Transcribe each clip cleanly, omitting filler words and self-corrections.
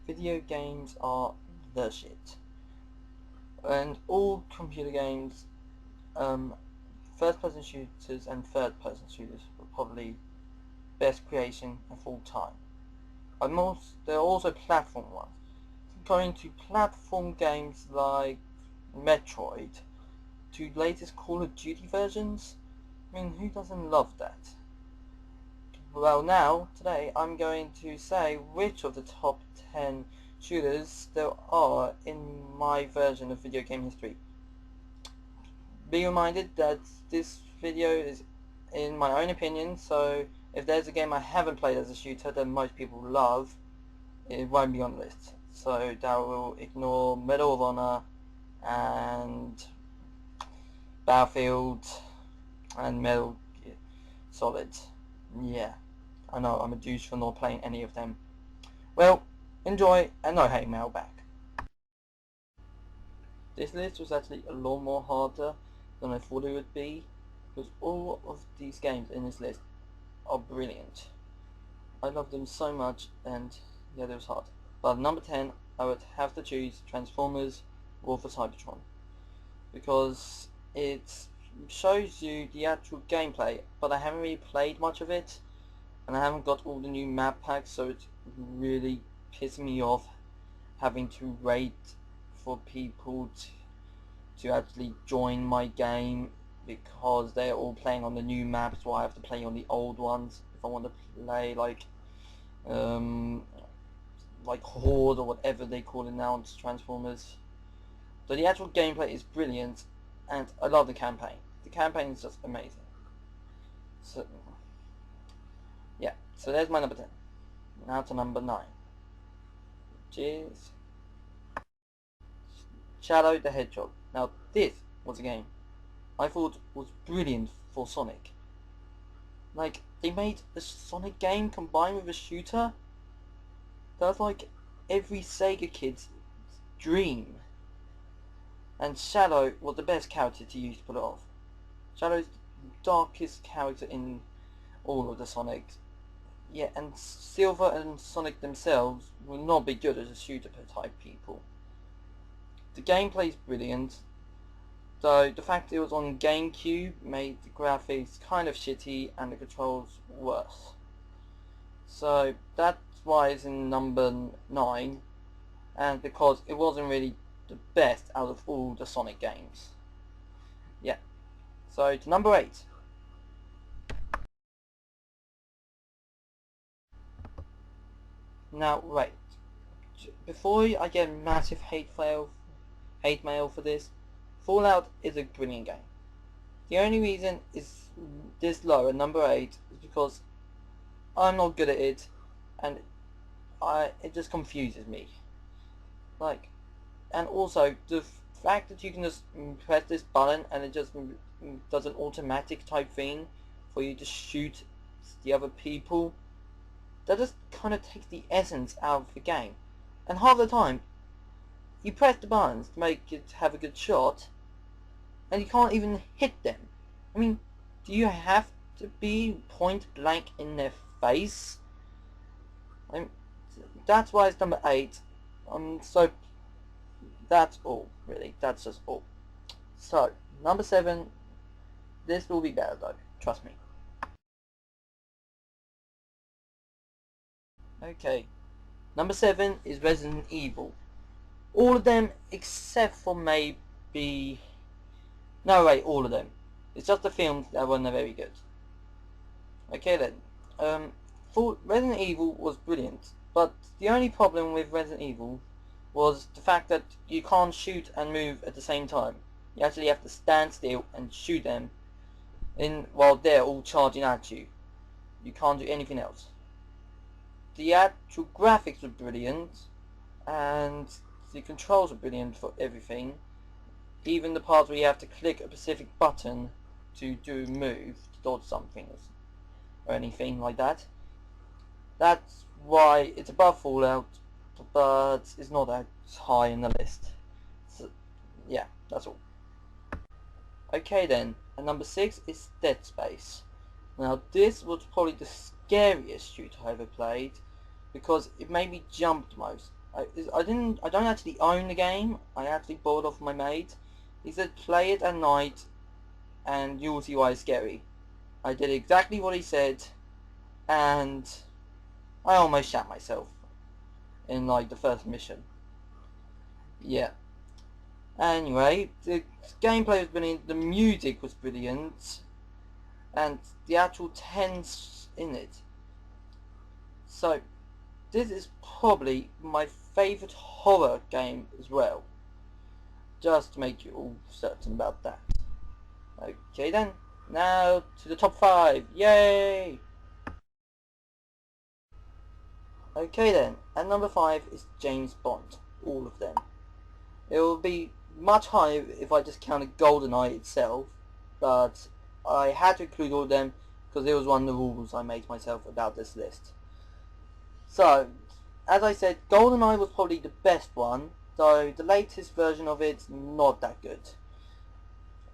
video games are the shit. And all computer games, first-person shooters and third-person shooters were probably best creation of all time. There are also platform ones. Going to platform games like Metroid, to latest Call of Duty versions. I mean, who doesn't love that? Well, now, today, I'm going to say which of the top 10 shooters there are in my version of video game history. Be reminded that this video is in my own opinion, so if there's a game I haven't played as a shooter that most people love, it won't be on the list. So that will ignore Medal of Honor and Battlefield and Metal Gear Solid. Yeah, I know I'm a douche for not playing any of them. Well, enjoy and no hate mail back. This list was actually a lot more harder than I thought it would be, because all of these games in this list are brilliant. I love them so much, and yeah, it was hard. But number 10, I would have to choose Transformers War for Cybertron, because it shows you the actual gameplay, but I haven't really played much of it, and I haven't got all the new map packs, so it's really pissing me off having to wait for people to actually join my game, because they're all playing on the new maps while I have to play on the old ones if I want to play like Horde or whatever they call it now on Transformers. So the actual gameplay is brilliant, and I love the campaign. The campaign is just amazing. So yeah, so there's my number 10. Now to number 9, which is Shadow the Hedgehog. Now this was a game I thought was brilliant for Sonic. Like, they made a Sonic game combined with a shooter. That's like every Sega kid's dream. And Shadow was the best character to use to pull it off. Shadow's the darkest character in all of the Sonics. Yeah, and Silver and Sonic themselves will not be good as a shooter type people. The gameplay is brilliant, though the fact it was on GameCube made the graphics kind of shitty and the controls worse. So that's why it's in number 9, and because it wasn't really the best out of all the Sonic games. Yeah. So to number 8. Now wait, before I get massive hate mail for this, Fallout is a brilliant game. The only reason it's this low at number 8 is because I'm not good at it, and it just confuses me. Like, and also the fact that you can just press this button and it just does an automatic type thing for you to shoot the other people, that just kind of takes the essence out of the game. And half the time, you press the buttons to make it have a good shot, and you can't even hit them. I mean, do you have to be point blank in their face? I mean, that's why it's number 8. So that's all, really. That's just all. So, number 7. This will be better though, trust me. Okay, number 7 is Resident Evil. All of them except for maybe... No, wait, all of them. It's just the films that weren't very good. Okay then. Resident Evil was brilliant, but the only problem with Resident Evil was the fact that you can't shoot and move at the same time. You actually have to stand still and shoot them while they're all charging at you. You can't do anything else. The actual graphics were brilliant, and the controls were brilliant for everything. Even the parts where you have to click a specific button to do a move, to dodge something or anything like that. That's why it's above Fallout, but it's not that high in the list. So, yeah, that's all. Okay then, and number 6 is Dead Space. Now this was probably the scariest shooter I ever played, because it made me jump the most. I don't actually own the game. I actually bought it off my mate. He said play it at night and you will see why it's scary. I did exactly what he said, and I almost shat myself in like the first mission. Yeah. Anyway, the gameplay was brilliant, the music was brilliant, and the actual tense in it. So, this is probably my favourite horror game as well. Just to make you all certain about that. Okay then, now to the top 5, yay! Okay then, at number 5 is James Bond, all of them. It will be much higher if I just counted GoldenEye itself, but I had to include all of them because it was one of the rules I made myself about this list. So, as I said, GoldenEye was probably the best one, though the latest version of it's not that good.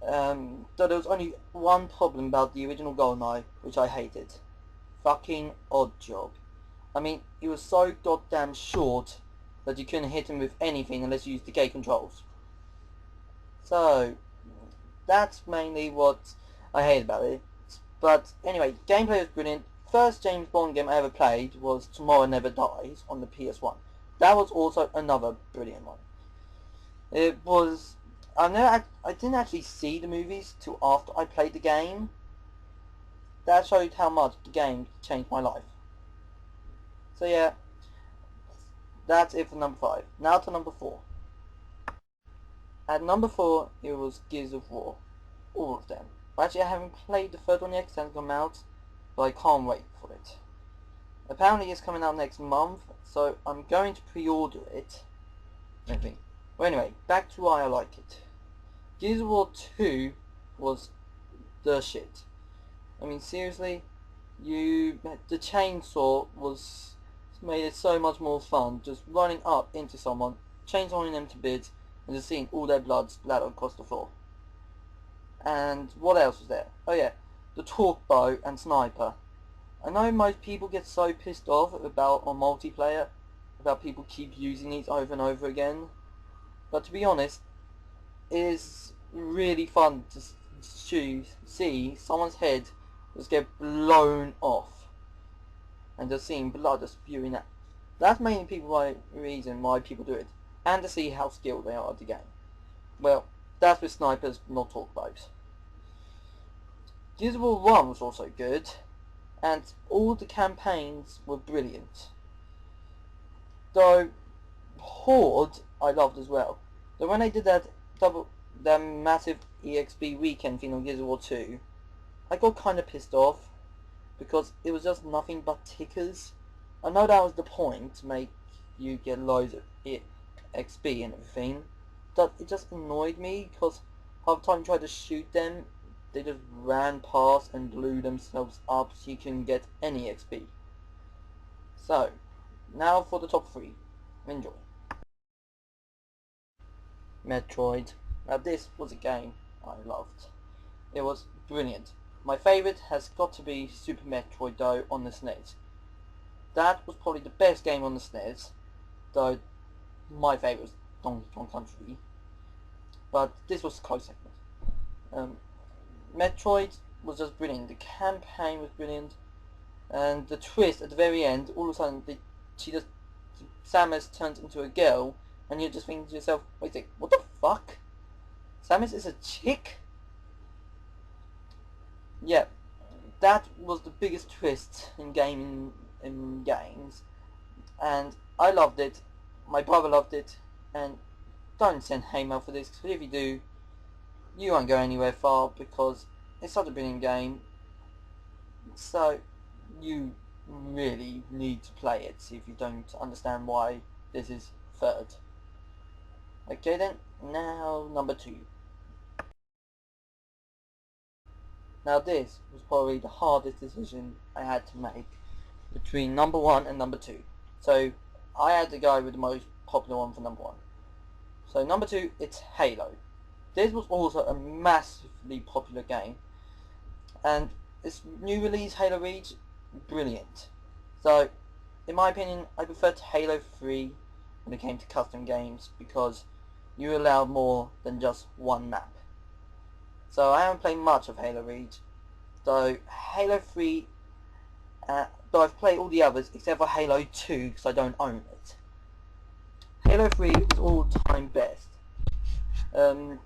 Though there was only one problem about the original GoldenEye, which I hated. Fucking Oddjob. I mean, he was so goddamn short that you couldn't hit him with anything unless you used decay controls. So, that's mainly what I hate about it. But anyway, gameplay was brilliant. First James Bond game I ever played was Tomorrow Never Dies on the PS1. That was also another brilliant one. It was... I didn't actually see the movies till after I played the game. That showed how much the game changed my life. So yeah, that's it for number 5. Now to number 4. At number 4, it was Gears of War. All of them. Actually, I haven't played the third one yet because it hasn't come out, but I can't wait for it. Apparently it's coming out next month, so I'm going to pre-order it. I think. Well anyway, back to why I like it. Gears of War 2 was the shit. I mean seriously, the chainsaw was made it so much more fun, just running up into someone, chainsawing them to bits, and just seeing all their blood splatter across the floor. And what else was there? Oh yeah, the torque bow and sniper. I know most people get so pissed off about on multiplayer, about people keep using these over and over again, but to be honest, it is really fun to see someone's head just get blown off and just seeing blood just spewing out. That's mainly reason why people do it, and to see how skilled they are at the game. Well, that's with snipers, not torque bows. Gears of War 1 was also good, and all the campaigns were brilliant. Though Horde I loved as well. Though when they did that massive EXP weekend thing on Gears of War 2, I got kind of pissed off because it was just nothing but tickers. I know that was the point, to make you get loads of XP and everything, but it just annoyed me because half the time you tried to shoot them, they just ran past and blew themselves up so you couldn't get any XP. So, now for the top 3. Enjoy. Metroid. Now this was a game I loved. It was brilliant. My favourite has got to be Super Metroid though on the SNES. That was probably the best game on the SNES, though my favourite was Donkey Kong Country. But this was close second. Metroid was just brilliant. The campaign was brilliant, and the twist at the very end, all of a sudden Samus turns into a girl, and you're just thinking to yourself, wait a sec, what the fuck? Samus is a chick? Yeah, that was the biggest twist in games, and I loved it. My brother loved it, and don't send hate mail for this, because if you do, you won't go anywhere far, because it's such a brilliant game. So you really need to play it if you don't understand why this is third. Okay then, now number 2. Now this was probably the hardest decision I had to make between number 1 and number 2. So I had to go with the most popular one for number 1. So number 2, it's Halo. This was also a massively popular game, and this new release, Halo Reach, brilliant. So in my opinion, I prefer to Halo 3, when it came to custom games, because you allowed more than just one map. So I haven't played much of Halo Reach, though Halo 3, though I've played all the others except for Halo 2 because I don't own it. Halo 3 is all-time best. Halo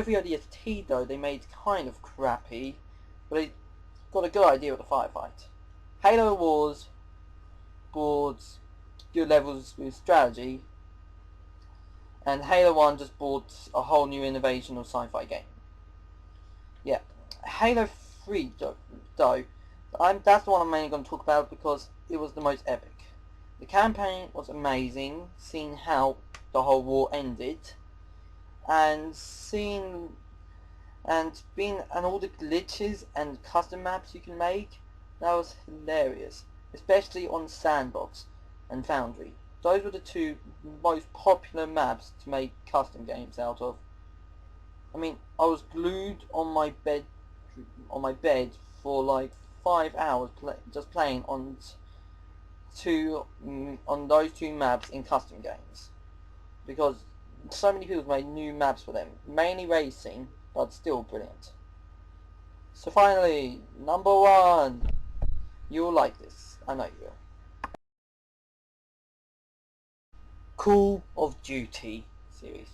3 ODST though, they made kind of crappy, but they got a good idea with the firefight. Halo Wars brought good levels with strategy, and Halo 1 just brought a whole new innovation of sci-fi game. Yeah, Halo 3 though, that's the one I'm mainly going to talk about because it was the most epic. The campaign was amazing, seeing how the whole war ended, and all the glitches and custom maps you can make. That was hilarious, especially on Sandbox and Foundry. Those were the two most popular maps to make custom games out of. I mean, I was glued on my bed for like 5 hours just playing on those two maps in custom games, because so many people made new maps for them, mainly racing, but still brilliant. So finally, number 1. You'll like this, I know you will. Call of Duty series.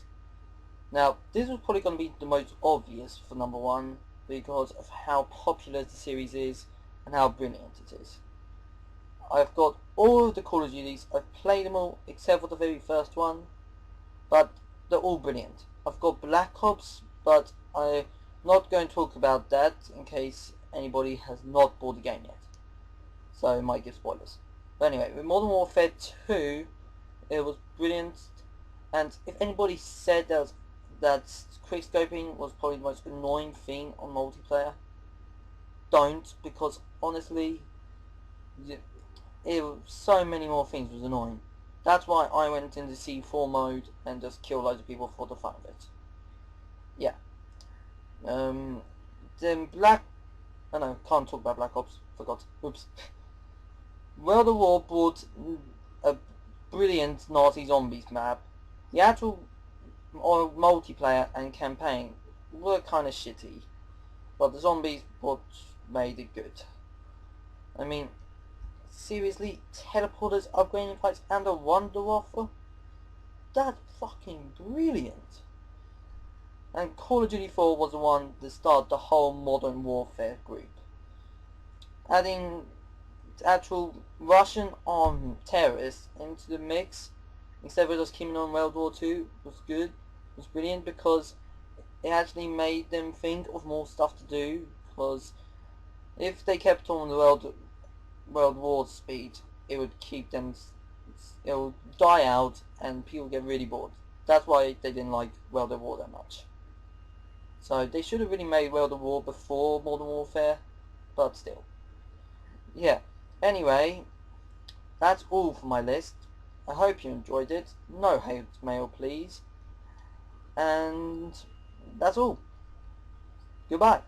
Now, this was probably going to be the most obvious for number 1 because of how popular the series is and how brilliant it is. I've got all of the Call of Duties, I've played them all except for the very first one, but they're all brilliant. I've got Black Ops, but I'm not going to talk about that in case anybody has not bought the game yet, so it might give spoilers. But anyway, with Modern Warfare 2, it was brilliant, and if anybody said that quickscoping was probably the most annoying thing on multiplayer, don't, because honestly, so many more things was annoying. That's why I went into C4 mode and just killed loads of people for the fun of it. Yeah. Then can't talk about Black Ops, forgot. Oops. World of War brought a brilliant Nazi Zombies map. The actual multiplayer and campaign were kind of shitty, but the zombies what made it good. I mean, seriously, teleporters, upgrading fights, and a wonder waffle? That's fucking brilliant. And Call of Duty 4 was the one that started the whole Modern Warfare group. Adding actual Russian armed terrorists into the mix instead of just keeping on World War II was good. It was brilliant because it actually made them think of more stuff to do, because if they kept on the World War speed, it would die out and people get really bored. That's why they didn't like World of War that much. So they should have really made World of War before Modern Warfare, but still. Yeah, anyway, that's all for my list. I hope you enjoyed it. No hate mail, please. And that's all. Goodbye.